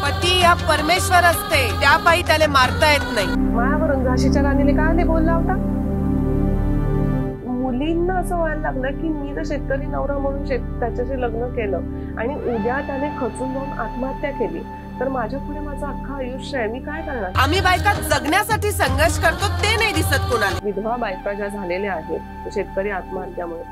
पती हा परमेश्वर असते, त्यापायी त्याला मारता येत नाही. मायावरून झाशीच्या राणीने काय नाही बोलला होता. मुलींना असं व्हायला लागलं की मी जर शेतकरी नवरा म्हणून त्याच्याशी लग्न केलं आणि उद्या त्याने खचून जाऊन आत्महत्या केली तर माझ्या पुढे माझं अख्खं आयुष्य आहे, मी काय करणार. आम्ही बायका जगण्यासाठी संघर्ष करतो ते नाही दिसत कोणाला. विधवा बायका ज्या झालेल्या आहेत शेतकरी आत्महत्यामुळे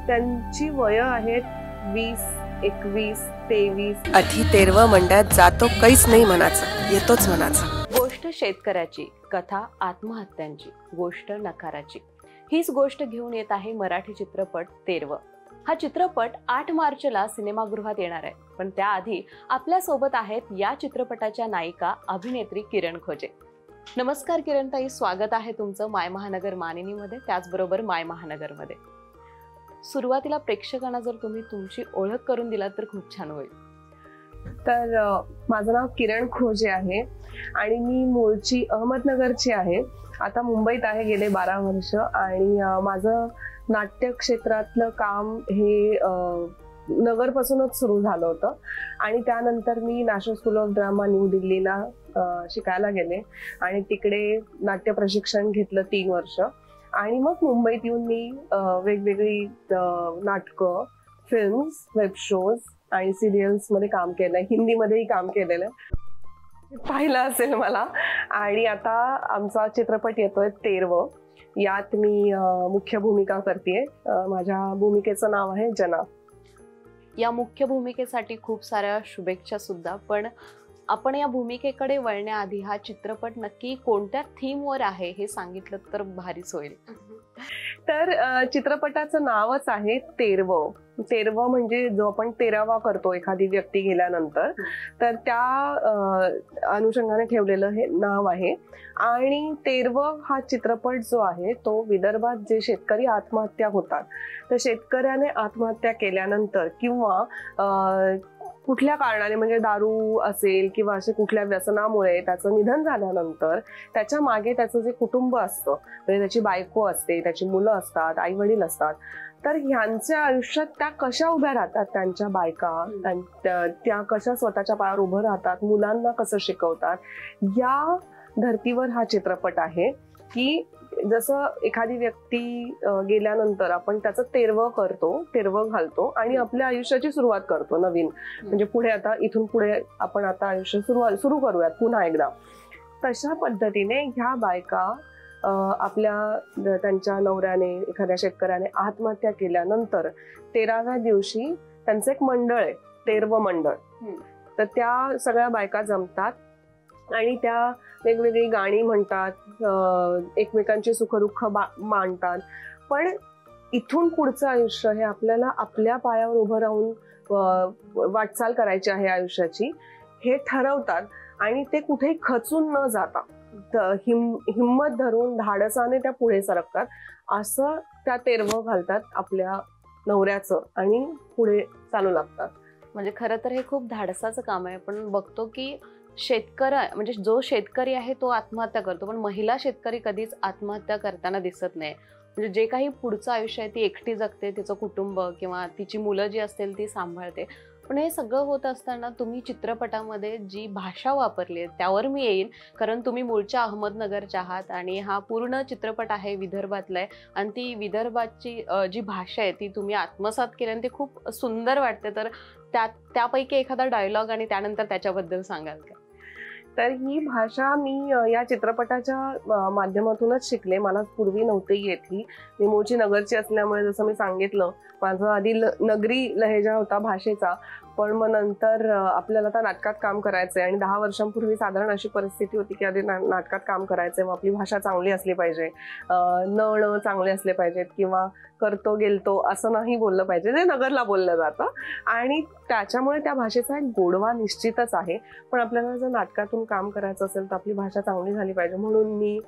त्यांची वय आहेत 20, 21, 23. अधी 13 मंडळात जातो काहीच नाही मनाचं, येतोच मनाचं. गोष्ट शेतकऱ्याची, कथा आत्महत्यांची, गोष्ट नकाराची. हीच गोष्ट घेऊन येत आहे मराठी चित्रपट 13. हा चित्रपट 8 मार्चला सिनेमागृहात येणार आहे. पण त्याआधी आपल्या सोबत आहेत या चित्रपटाच्या नायिका अभिनेत्री किरण खोजे. नमस्कार किरण ताई, स्वागत आहे तुमचं माय महानगर मानिनीमध्ये, त्याचबरोबर माय महानगरमध्ये. सुरुवातीला प्रेक्षकांना जर तुम्ही तुमची ओळख करून दिलात तर खूप छान होईल. तर माझं नाव किरण खोजे आहे आणि मी मूळची अहमदनगरची आहे. आता मुंबईत आहे गेले 12 वर्ष आणि माझं नाट्य क्षेत्रातलं काम हे नगरपासूनच सुरू झालं होतं आणि त्यानंतर मी national school of drama new दिल्लीला शिकायला गेले आणि तिकडे नाट्य प्रशिक्षण घेतलं 3 वर्ष आणि मग मुंबईत येऊन मी वेगवेगळी नाटकं, फिल्म्स, वेब शोज आणि सिरियल्स मध्ये काम केलंय. हिंदीमध्येही काम केलेलं पाहिलं असेल मला. आणि आता आमचा चित्रपट येतोय 13. यात मी मुख्य भूमिका करतेय. माझ्या भूमिकेचं नाव आहे जना. या मुख्य भूमिकेसाठी खूप साऱ्या शुभेच्छा सुद्धा. पण आपण या भूमिकेकडे वळण्याआधी हा चित्रपट नक्की कोणत्या थीमवर आहे हे सांगितलं तर भारीच होईल. तर चित्रपटाचं नावच आहे 13. 13 म्हणजे जो आपण 13वा करतो एखादी व्यक्ती गेल्यानंतर, तर त्या अनुषंगाने ठेवलेलं हे नाव आहे. आणि 13 हा चित्रपट जो आहे तो विदर्भात जे शेतकरी आत्महत्या होतात, तर शेतकऱ्याने आत्महत्या केल्यानंतर किंवा कुठल्या कारणाने म्हणजे दारू असेल किंवा असे कुठल्या व्यसनामुळे त्याचं निधन झाल्यानंतर त्याच्या मागे त्याचं जे कुटुंब असतं, म्हणजे त्याची बायको असते, त्याची मुलं असतात, आई वडील असतात, तर ह्यांच्या आयुष्यात त्या कशा उभ्या राहतात, त्यांच्या बायका त्या कशा स्वतःच्या पायावर उभं राहतात, मुलांना कसं शिकवतात, या धर्तीवर हा चित्रपट आहे. की जसं एखादी व्यक्ती गेल्यानंतर आपण त्याचं 13 करतो, 13 घालतो आणि आपल्या आयुष्याची सुरुवात करतो नवीन. म्हणजे पुढे आता इथून पुढे आपण आता आयुष्य सुरू करूयात पुन्हा एकदा. तशा पद्धतीने ह्या बायका आपल्या त्यांच्या नवऱ्याने, एखाद्या शेतकऱ्याने आत्महत्या केल्यानंतर 13व्या दिवशी त्यांचं एक मंडळ आहे, 13 मंडळ. तर त्या सगळ्या बायका जमतात आणि त्या वेगवेगळी गाणी म्हणतात, एकमेकांची सुखदुःख मांडतात. पण इथून पुढचं आयुष्य हे आपल्याला आपल्या पायावर उभं राहून वाटचाल करायची आहे आयुष्याची, हे ठरवतात आणि ते कुठेही खचून न जाता हिम्मत धरून धाडसाने त्या पुढे सरकतात. असं त्या 13 घालतात आपल्या नवऱ्याचं आणि पुढे चालू लागतात. म्हणजे खरं तर हे खूप धाडसाचं काम आहे. पण बघतो की म्हणजे जो शेतकरी आहे तो आत्महत्या करतो, पण महिला शेतकरी कधीच आत्महत्या करताना दिसत नाही. म्हणजे जे काही पुढचं आयुष्य आहे ती एकटी जगते, तिचं कुटुंब किंवा तिची मुलं जी असतील ती सांभाळते. पण हे सगळं होत असताना तुम्ही चित्रपटामध्ये जी भाषा वापरली आहे त्यावर मी येईन, कारण तुम्ही मूळच्या अहमदनगरच्या आहात आणि हा पूर्ण चित्रपट आहे विदर्भातला आहे आणि ती विदर्भाची जी भाषा आहे ती तुम्ही आत्मसात केली आणि ती खूप सुंदर वाटते. तर त्यापैकी एखादा डायलॉग आणि त्यानंतर त्याच्याबद्दल सांगाल का? तर ही भाषा मी या चित्रपटाच्या माध्यमातूनच शिकले. मला पूर्वी नव्हती येत ही. मी मूळची नगरची असल्यामुळे जसं मी सांगितलं माझं आधी नगरी लहेजा होता भाषेचा. पण मग नंतर आपल्याला आता नाटकात काम करायचंय आणि 10 वर्षांपूर्वी साधारण अशी परिस्थिती होती की आधी नाटकात काम करायचंय, मग आपली भाषा चांगली असली पाहिजे, न चांगले असले पाहिजेत किंवा करतो गेलतो असं नाही बोललं पाहिजे, जे नगरला बोललं जातं. आणि त्याच्यामुळे त्या भाषेचा एक गोडवा निश्चितच आहे. पण आपल्याला जर नाटकातून काम करायचं असेल तर आपली भाषा चांगली झाली पाहिजे, म्हणून मी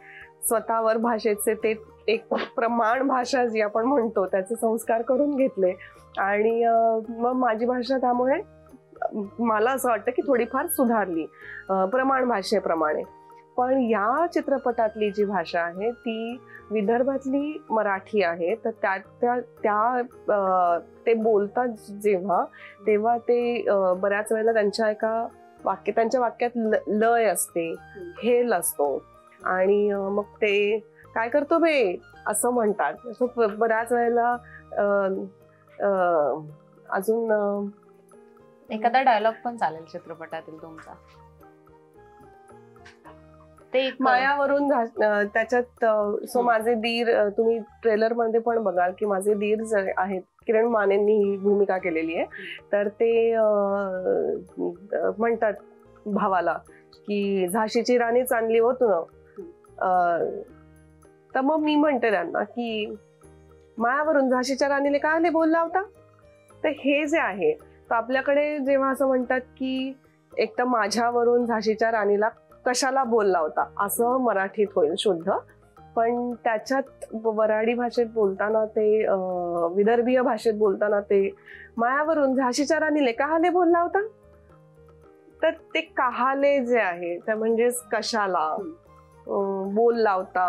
स्वतःवर भाषेचे ते एक प्रमाण भाषा जी आपण म्हणतो त्याचे संस्कार करून घेतले आणि मग माझी भाषा त्यामुळे मला असं वाटतं की थोडीफार सुधारली प्रमाण भाषेप्रमाणे. पण या चित्रपटातली जी भाषा आहे ती विदर्भातली मराठी आहे. तर ते बोलतात जेव्हा तेव्हा ते बऱ्याच वेळेला त्यांच्या एका त्यांच्या वाक्यात लय असते, हेल असतो आणि मग ते काय करतो बे असं म्हणतात. बऱ्याच वेळेला अजून एखादा डायलॉग पण चालेल चित्रपटातील तुमचा. ते मायावरून त्याच्यात सो माझे दीर, तुम्ही ट्रेलर मध्ये पण बघाल की माझे दीर जे आहेत, किरण मानेंनी ही भूमिका केलेली आहे, तर ते म्हणतात भावाला की झाशीची राणी चांगली होत ना. तर मग मी म्हणते त्यांना की मायावरून झाशीच्या राणीला काय नाही बोलला होता. तर हे जे आहे, तर आपल्याकडे जेव्हा असं म्हणतात की एक तर माझ्यावरून झाशीच्या राणीला कशाला बोलला होता असं मराठीत होईल शुद्ध, पण त्याच्यात वऱ्हाडी भाषेत बोलताना ते विदर्भीय भाषेत बोलताना ते मायावरून झाशीच्या राणीले कहाले बोलला होता. तर ते कहाले जे आहे ते म्हणजेच कशाला बोलला होता,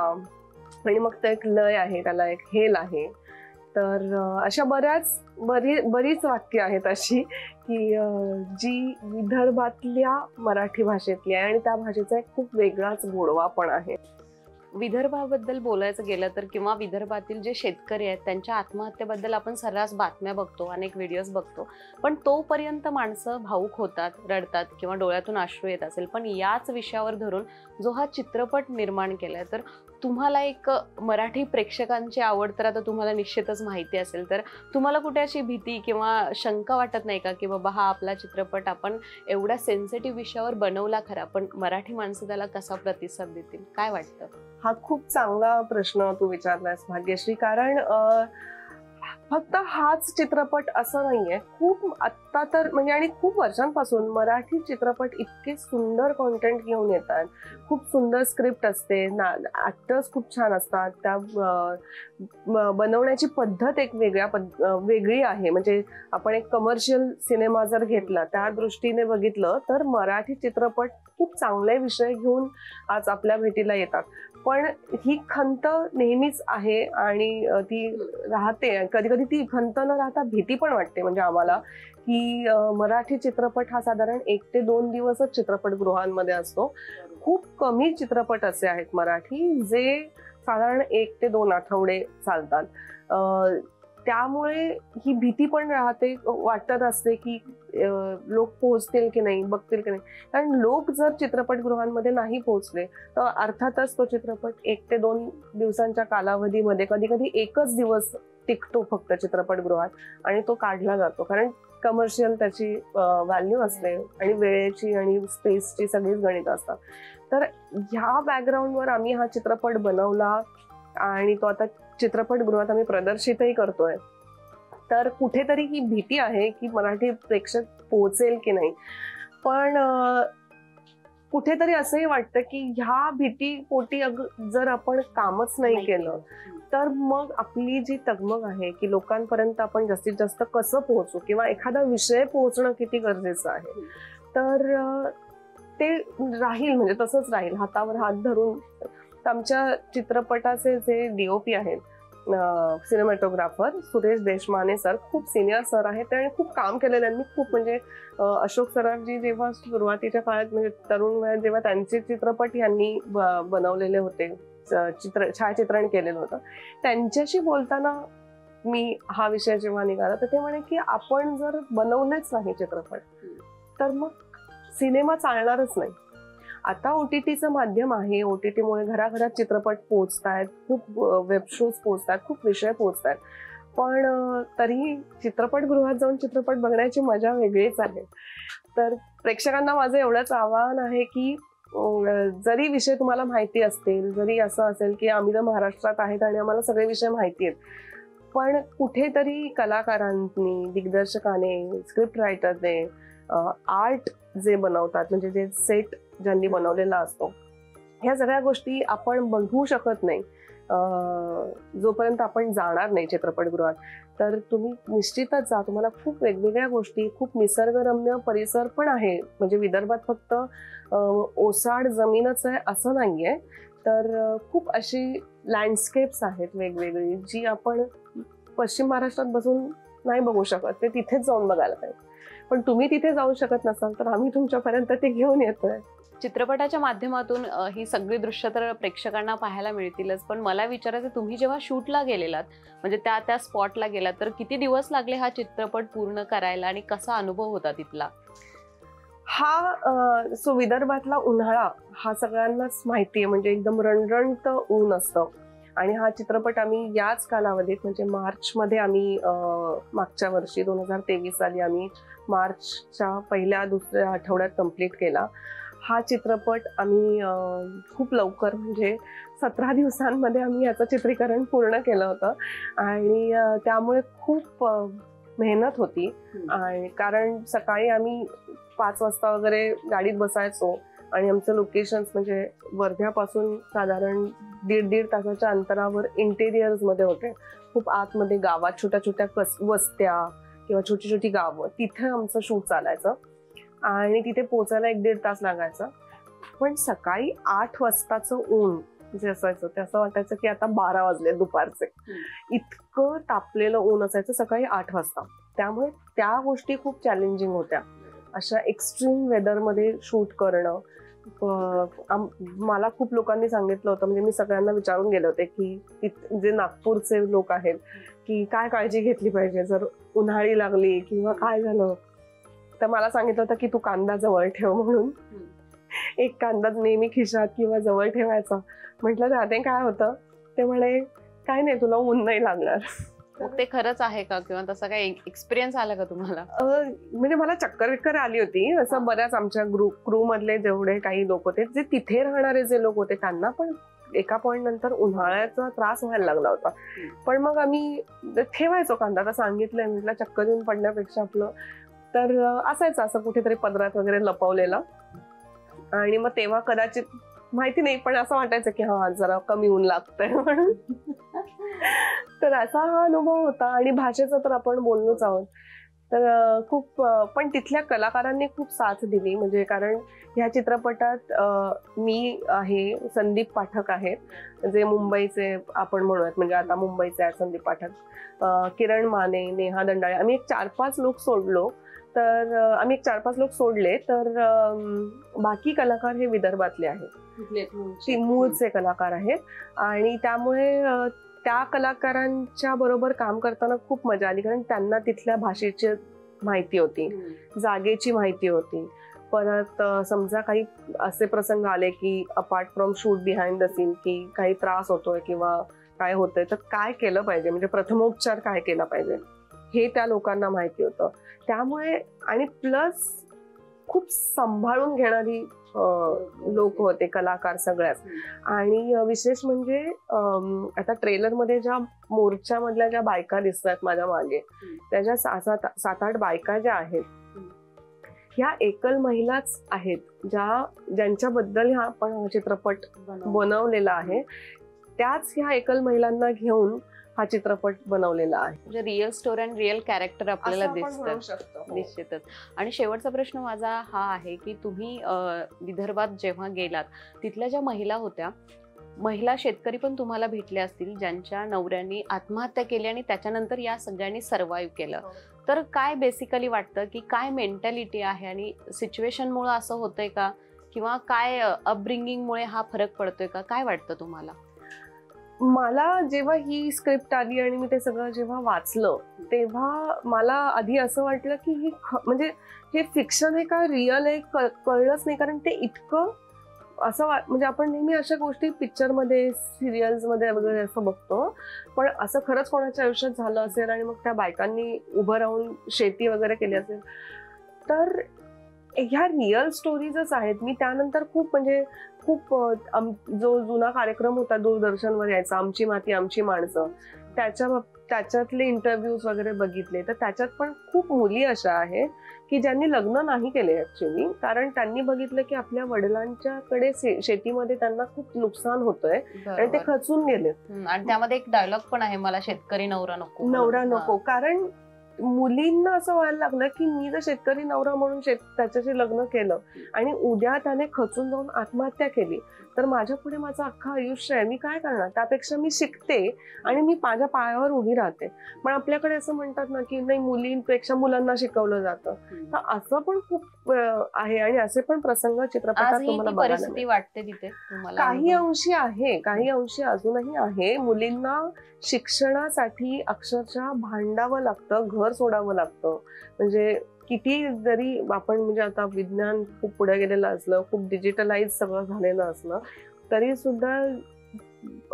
आणि मग ते एक लय आहे, त्याला एक हेल आहे. तर अशा बरीच वाक्य आहेत अशी की जी विदर्भातल्या मराठी भाषेतली आहे आणि त्या भाषेचा एक खूप वेगळाच गोडवा पण आहे. विदर्भाबद्दल बोलायचं गेलं तर किंवा विदर्भातील जे शेतकरी आहेत त्यांच्या आत्महत्येबद्दल आपण सर्रास बातम्या बघतो, अनेक व्हिडिओज बघतो, पण तोपर्यंत माणसं भावूक होतात, रडतात किंवा डोळ्यातून अश्रू येत असेल. पण याच विषयावर धरून जो हा चित्रपट निर्माण केलाय, तर तुम्हाला एक मराठी प्रेक्षकांची आवड तर आता तुम्हाला निश्चितच माहिती असेल, तर तुम्हाला कुठे अशी भीती किंवा शंका वाटत नाही का की बाबा हा आपला चित्रपट आपण एवढ्या सेन्सिटिव्ह विषयावर बनवला खरा, पण मराठी माणसं त्याला कसा प्रतिसाद देतील, काय वाटतं? हा खूप चांगला प्रश्न तू विचारलास भाग्यश्री, कारण फक्त हाच चित्रपट असं नाहीये. खूप आत्ता तर म्हणजे आणि खूप वर्षांपासून मराठी चित्रपट इतके सुंदर कॉन्टेंट घेऊन येतात, खूप सुंदर स्क्रिप्ट असते, ऍक्टर्स खूप छान असतात, त्या बनवण्याची पद्धत एक वेगळी आहे. म्हणजे आपण एक कमर्शियल सिनेमा जर घेतला त्या दृष्टीने बघितलं तर मराठी चित्रपट खूप चांगले विषय घेऊन आज आपल्या भेटीला येतात. पण ही खंत नेहमीच आहे आणि ती राहते. कधी कधी ती खंत न राहता भीती पण वाटते म्हणजे आम्हाला की मराठी चित्रपट हा साधारण 1 ते 2 दिवसच चित्रपटगृहांमध्ये असतो. खूप कमी चित्रपट असे आहेत मराठी जे साधारण 1 ते 2 आठवडे चालतात. त्यामुळे ही भीती पण राहते, वाटत असते की लोक पोहोचतील की नाही, बघतील की नाही. कारण लोक जर चित्रपटगृहांमध्ये नाही पोहोचले तर अर्थातच तो चित्रपट 1 ते 2 दिवसांच्या कालावधीमध्ये, कधी कधी एकच दिवस टिकतो फक्त चित्रपटगृहात आणि तो काढला जातो. कारण कमर्शियल त्याची व्हॅल्यू असते आणि वेळेची आणि स्पेसची सगळीच गणित असतात. तर ह्या बॅकग्राऊंडवर आम्ही हा चित्रपट बनवला आणि तो आता चित्रपटगृहात आम्ही प्रदर्शितही करतोय. तर कुठेतरी ही भीती आहे की मराठी प्रेक्षक पोहोचेल की नाही, पण कुठेतरी असंही वाटतं की ह्या भीतीपोटी जर आपण कामच नाही केलं तर मग आपली जी तगमग आहे की लोकांपर्यंत आपण जास्तीत जास्त कसं पोहोचू किंवा एखादा विषय पोहोचणं किती गरजेचं आहे, तर ते राहील, म्हणजे तसंच राहील हातावर हात धरून. आमच्या चित्रपटाचे जे DOP आहेत, सिनेमॅटोग्राफर सुरेश देशमाने सर, खूप सिनियर सर आहेत आणि खूप काम केलेलं त्यांनी. खूप म्हणजे अशोक सरांजी जेव्हा सुरुवातीच्या काळात म्हणजे तरुण वयात जेव्हा त्यांचे चित्रपट यांनी बनवलेले होते, छायाचित्रण केलेलं होतं, त्यांच्याशी बोलताना मी हा विषय जेव्हा निघाला तर ते म्हणे की आपण जर बनवलेच नाही चित्रपट तर मग सिनेमा चालणारच नाही. आता OTTचं माध्यम आहे, OTTमुळे घराघरात चित्रपट पोहोचतायत, खूप वेब शोज पोहोचतात, खूप विषय पोहोचतात, पण तरीही चित्रपटगृहात जाऊन चित्रपट बघण्याची मजा वेगळीच आहे. तर प्रेक्षकांना माझं एवढंच आवाहन आहे की जरी विषय तुम्हाला माहिती असतील, जरी असं असेल की आम्ही तर महाराष्ट्रात आहेत आणि आम्हाला सगळे विषय माहिती आहेत, पण कुठेतरी कलाकारांनी, दिग्दर्शकाने, स्क्रिप्ट रायटरने, आर्ट जे बनवतात म्हणजे जे सेट ज्यांनी बनवलेला असतो, ह्या सगळ्या गोष्टी आपण बघू शकत नाही जोपर्यंत आपण जाणार नाही चित्रपटगृहात. तर तुम्ही निश्चितच जा, तुम्हाला खूप वेगवेगळ्या गोष्टी, खूप निसर्गरम्य परिसर पण आहे. म्हणजे विदर्भात फक्त ओसाड जमीनच आहे असं नाहीये, तर खूप अशी लँडस्केप्स आहेत वेगवेगळी जी आपण पश्चिम महाराष्ट्रात बसून नाही बघू शकत, ते तिथेच जाऊन बघायला पाहिजे. पण तुम्ही तिथे जाऊ शकत नसाल तर आम्ही तुमच्यापर्यंत ते घेऊन येतोय. चित्रपटाच्या माध्यमातून ही सगळी दृश्य तर प्रेक्षकांना पाहायला मिळतीलच, पण मला विचारायचं, तुम्ही जेव्हा शूटला गेलेलात, म्हणजे त्या स्पॉटला गेलात, तर किती दिवस लागले हा चित्रपट पूर्ण करायला आणि कसा अनुभव होता तिथला? सो विदर्भातला उन्हाळा हा सगळ्यांनाच माहितीये, म्हणजे एकदम रणरणत ऊन असतं. आणि हा चित्रपट आम्ही याच कालावधीत म्हणजे मार्चमध्ये आम्ही मागच्या वर्षी 2023 साली आम्ही मार्चच्या पहिल्या दुसऱ्या आठवड्यात कंप्लीट केला. हा चित्रपट आम्ही खूप लवकर म्हणजे 17 दिवसांमध्ये आम्ही याचं चित्रीकरण पूर्ण केलं होतं. आणि त्यामुळे खूप मेहनत होती. आणि कारण सकाळी आम्ही 5 वाजता वगैरे गाडीत बसायचो आणि आमचं लोकेशन्स म्हणजे वर्ध्यापासून साधारण 1.5 तासाच्या अंतरावर इंटेरियर्स मध्ये होते. खूप आतमध्ये गावात छोट्या छोट्या वस्त्या किंवा छोटी छोटी गावं, तिथे आमचं शूट चालायचं आणि तिथे पोचायला 1-1.5 तास लागायचा. पण सकाळी 8 वाजताचं ऊन जे असायचं ते असं वाटायचं की आता 12 वाजले दुपारचे. इतकं तापलेलं ऊन असायचं सकाळी 8 वाजता. त्यामुळे त्या गोष्टी खूप चॅलेंजिंग होत्या. अशा एक्स्ट्रीम वेदरमध्ये शूट करणं. मला खूप लोकांनी सांगितलं होतं, म्हणजे मी सगळ्यांना विचारून गेले होते की जे नागपूरचे लोक आहेत की काय काळजी घेतली पाहिजे जर उन्हाळी लागली किंवा काय झालं. तर मला सांगितलं होतं की तू कांदा जवळ ठेव म्हणून. एक कांदा नेहमी खिशात किंवा जवळ ठेवायचा. म्हटलं त्याने काय होतं, ते म्हणे काय नाही तुला ऊन नाही लागणार. मग ते खरंच आहे का, किंवा तसा काही एक्सपिरियन्स आला का तुम्हाला? म्हणजे मला चक्कर आली होती. असं बऱ्याच आमच्या क्रू मधले जेवढे काही लोक होते, जे तिथे राहणारे जे लोक होते, त्यांना पण एका पॉइंट नंतर उन्हाळ्याचा त्रास व्हायला लागला होता. पण मग आम्ही ठेवायचो कांदा. आता सांगितलंय म्हटलं चक्कर येऊन पडण्यापेक्षा आपलं तर असायचं असं कुठेतरी पदरात वगैरे लपवलेलं. आणि मग तेव्हा कदाचित माहिती नाही पण असं वाटायचं की हा जरा कमी ऊन लागतंय म्हणून. तर असा हा अनुभव होता. आणि भाषेचं तर आपण बोललोच आहोत. तर खूप पण तिथल्या कलाकारांनी खूप साथ दिली. म्हणजे कारण ह्या चित्रपटात मी आहे, संदीप पाठक आहेत जे मुंबईचे आपण म्हणूयात, म्हणजे आता मुंबईचे आहेत संदीप पाठक, किरण माने, नेहा दंडाळे. आम्ही एक 4-5 लोक सोडलो. तर आम्ही एक 4-5 लोक सोडले. तर बाकी कलाकार हे विदर्भातले आहेत, मूळचे कलाकार आहेत. आणि त्यामुळे त्या कलाकारांच्या बरोबर काम करताना खूप मजा आली. कारण त्यांना तिथल्या भाषेची माहिती होती, जागेची माहिती होती. परत समजा काही असे प्रसंग आले की apart from shoot behind the scene की काही त्रास होतोय किंवा काय होतंय तर काय केलं पाहिजे, म्हणजे प्रथमोपचार काय केला पाहिजे हे त्या लोकांना माहिती होतं. त्यामुळे आणि प्लस खूप सांभाळून घेणारी लोक होते, कलाकार सगळ्याच. आणि विशेष म्हणजे आता ट्रेलरमध्ये ज्या मोर्चामधल्या ज्या बायका दिसतात माझ्या मागे, त्याच्या 7-8 बायका ज्या आहेत ह्या एकल महिलाच आहेत, ज्यांच्याबद्दल हा आपण चित्रपट बनवलेला आहे. त्याच ह्या एकल महिलांना घेऊन हा चित्रपट बनवलेला आहे. म्हणजे रिअल स्टोरी आणि रिअल कॅरेक्टर आपल्याला दिसतात निश्चितच. आणि शेवटचा प्रश्न माझा हा आहे की तुम्ही विदर्भात जेव्हा गेलात, तिथल्या ज्या महिला होत्या, महिला शेतकरी पण तुम्हाला भेटले असतील ज्यांच्या नवऱ्यांनी आत्महत्या केली आणि त्याच्यानंतर या सगळ्यांनी सर्व्हाइव्ह केलं. तर काय बेसिकली वाटतं की काय मेंटॅलिटी आहे आणि सिच्युएशनमुळे असं होतंय का, किंवा काय अपब्रिंगिंगमुळे हा फरक पडतोय का, काय वाटतं तुम्हाला? मला जेव्हा ही स्क्रिप्ट आली आणि मी ते सगळं जेव्हा वाचलं तेव्हा मला आधी असं वाटलं की ही म्हणजे हे फिक्शन आहे का रिअल आहे कळलंच नाही. कारण ते इतकं असं म्हणजे आपण नेहमी अशा गोष्टी पिक्चरमध्ये, सिरियल्समध्ये वगैरे असं बघतो, पण असं खरंच कोणाच्या आयुष्यात झालं असेल आणि मग त्या बायकांनी उभं राहून शेती वगैरे केली असेल तर ह्या रिअल स्टोरीजच आहेत. मी त्यानंतर खूप जो जुना कार्यक्रम होता दूरदर्शनवर यायचा, आमची माती आमची माणसं, त्याच्यातले इंटरव्ह्यूज वगैरे बघितले. तर त्याच्यात पण खूप मुली अशा आहेत की ज्यांनी लग्न नाही केले ऍक्च्युली, कारण त्यांनी बघितलं की आपल्या वडिलांच्याकडे शेतीमध्ये त्यांना खूप नुकसान होतंय आणि ते खचून गेले. आणि त्यामध्ये एक डायलॉग पण आहे, मला शेतकरी नवरा नको. कारण मुलींना असं व्हायला लागलं की मी जर शेतकरी नवरा म्हणून त्याच्याशी लग्न केलं आणि उद्या त्याने खचून जाऊन आत्महत्या केली तर माझ्या पुढे माझं अख्खं आयुष्य आहे, मी काय करणार? त्यापेक्षा मी शिकते आणि मी माझ्या पायावर उभी राहते. पण आपल्याकडे असं म्हणतात ना की नाही, मुलींपेक्षा मुलांना शिकवलं जातं. तर असं पण खूप आहे आणि असे पण प्रसंग चित्रपटात तुम्हाला बघायला वाटते तिथे तुम्हाला? काही अंशी आहे, काही अंशी अजूनही आहे. मुलींना शिक्षणासाठी अक्षरशः भांडावं लागतं, घर सोडावं लागतं. म्हणजे किती जरी आपण म्हणजे आता विज्ञान खूप पुढे गेलेलं असलं, खूप डिजिटलाइज सगळं झालेलं असलं, तरी सुद्धा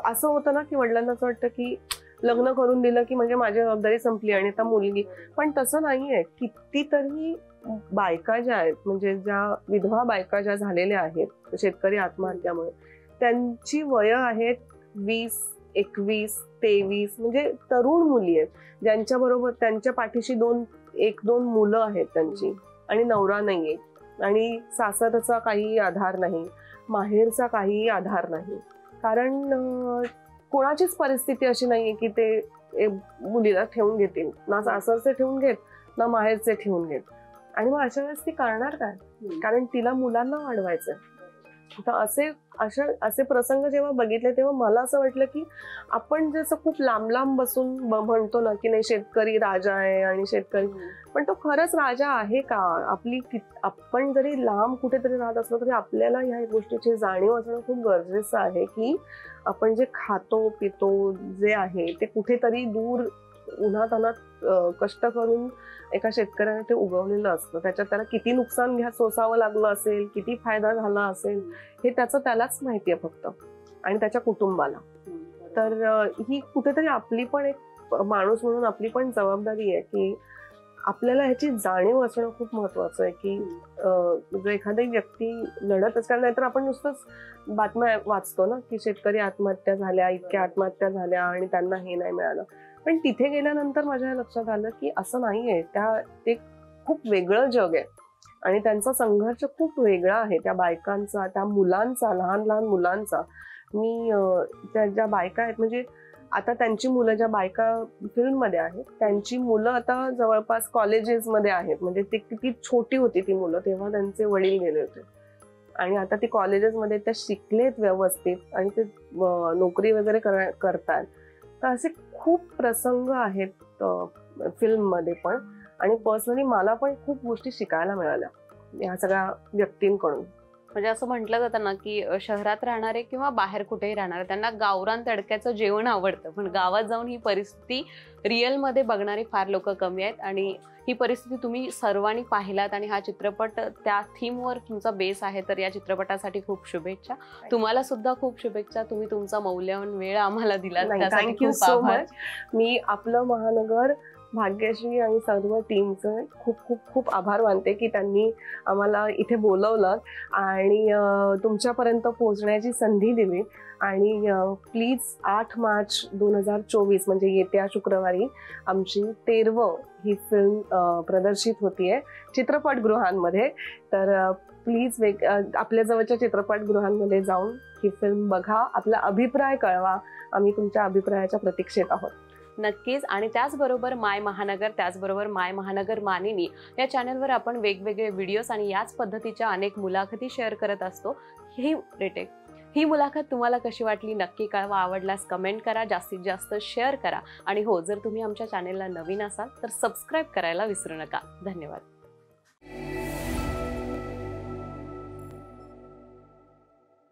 असं होतं ना की वडिलांना असं वाटतं की लग्न करून दिलं की म्हणजे माझी जबाबदारी संपली आणि आता मुलगी. पण तसं नाहीये. कितीतरी बायका ज्या आहेत, म्हणजे ज्या विधवा बायका ज्या झालेल्या आहेत शेतकरी आत्महत्यामुळे, त्यांची वय आहेत 20, 21, 23, म्हणजे तरुण मुली आहेत, ज्यांच्या बरोबर त्यांच्या पाठीशी 1-2 मुलं आहेत त्यांची आणि नवरा नाहीये आणि सासरचा काही आधार नाही, माहेरचा काही आधार नाही. कारण कोणाचीच परिस्थिती अशी नाहीये की ते मुलीला ठेवून घेतील, ना सासरचे ठेवून घेत ना माहेरचे ठेवून घेत. आणि मग अशा वेळेस ती करणार काय? कारण तिला मुलांना वाढवायचंय. तर असे प्रसंग जेव्हा बघितले तेव्हा मला असं वाटलं की आपण जसं खूप लांब लांब बसून म्हणतो ना की नाही शेतकरी राजा आहे आणि शेतकरी, पण तो खरंच राजा आहे का? आपण जरी लांब कुठेतरी राहत असलो तरी आपल्याला ह्या गोष्टीची जाणीव असणं खूप गरजेचं आहे की आपण जे खातो पितो जे आहे ते कुठेतरी दूर उन्हातान्हात कष्ट करून एका शेतकऱ्याने ते उगवलेलं असतं. त्याच्यात त्याला किती नुकसान सोसावं लागलं असेल, किती फायदा झाला असेल, हे त्यालाच माहिती आहे फक्त, आणि त्याच्या कुटुंबाला. तर ही कुठेतरी आपली पण एक माणूस म्हणून आपली पण जबाबदारी आहे की आपल्याला ह्याची जाणीव असणं खूप महत्वाचं आहे की जर एखादी व्यक्ती लढत असणार, नाहीतर आपण नुसतंच बातम्या वाचतो ना की शेतकरी आत्महत्या झाल्या, इतक्या आत्महत्या झाल्या आणि त्यांना हे नाही मिळालं. पण तिथे गेल्यानंतर माझ्या लक्षात आलं की असं नाहीये. ते खूप वेगळं जग आहे आणि त्यांचा संघर्ष खूप वेगळा आहे. त्या बायकांचा, त्या मुलांचा, लहान लहान मुलांचा. मी ज्या बायका आहेत, म्हणजे आता त्यांची मुलं, ज्या बायका फिल्ममध्ये आहेत त्यांची मुलं आता जवळपास कॉलेजेसमध्ये आहेत. म्हणजे ते किती छोटी होती ती मुलं तेव्हा त्यांचे वडील गेले होते आणि आता ती कॉलेजेसमध्ये त्या शिकलेत व्यवस्थित आणि ते नोकरी वगैरे करतात. तर असे खूप प्रसंग आहेत फिल्ममध्ये पण, आणि पर्सनली मला पण खूप गोष्टी शिकायला मिळाल्या या सगळ्या व्यक्तींकडून. म्हणजे असं म्हटलं जातं ना की शहरात राहणारे किंवा बाहेर कुठेही राहणारे त्यांना गावरान तडक्याचं जेवण आवडतं, पण गावात जाऊन ही परिस्थिती रिअलमध्ये बघणारी फार लोक कमी आहेत. आणि ही परिस्थिती तुम्ही सर्वांनी पाहिलात आणि हा चित्रपट त्या थीमवर तुमचा बेस आहे. तर या चित्रपटासाठी खूप शुभेच्छा. तुम्हाला सुद्धा खूप शुभेच्छा. तुम्ही तुमचा मौल्यवान वेळ आम्हाला दिला, त्यासाठी थँक्यू सो मच. मी आपलं महानगर, भाग्यश्री आणि सर्व टीमचं खूप खूप खूप आभार मानते की त्यांनी आम्हाला इथे बोलवलं आणि तुमच्यापर्यंत पोहोचण्याची संधी दिली. आणि प्लीज 8 मार्च 2024 म्हणजे येत्या शुक्रवारी आमची 13 ही फिल्म प्रदर्शित होतीये चित्रपटगृहांमध्ये. तर प्लीज आपल्या जवळच्या चित्रपटगृहांमध्ये जाऊन ही फिल्म बघा, आपला अभिप्राय कळवा. आम्ही तुमच्या अभिप्रायाच्या प्रतीक्षेत आहोत. नक्कीच. आणि त्याचबरोबर माय महानगर, त्याचबरोबर माय महानगर मानिनी या चॅनलवर आपण वेगवेगळे व्हिडिओज आणि याच पद्धतीच्या अनेक मुलाखती शेअर करत असतो. ही मुलाखत तुम्हाला कशी वाटली नक्की कळवा. आवडल्यास कमेंट करा, जास्तीत जास्त शेअर करा. आणि हो, जर तुम्ही आमच्या चॅनेलला नवीन असाल तर सबस्क्राईब करायला विसरू नका. धन्यवाद.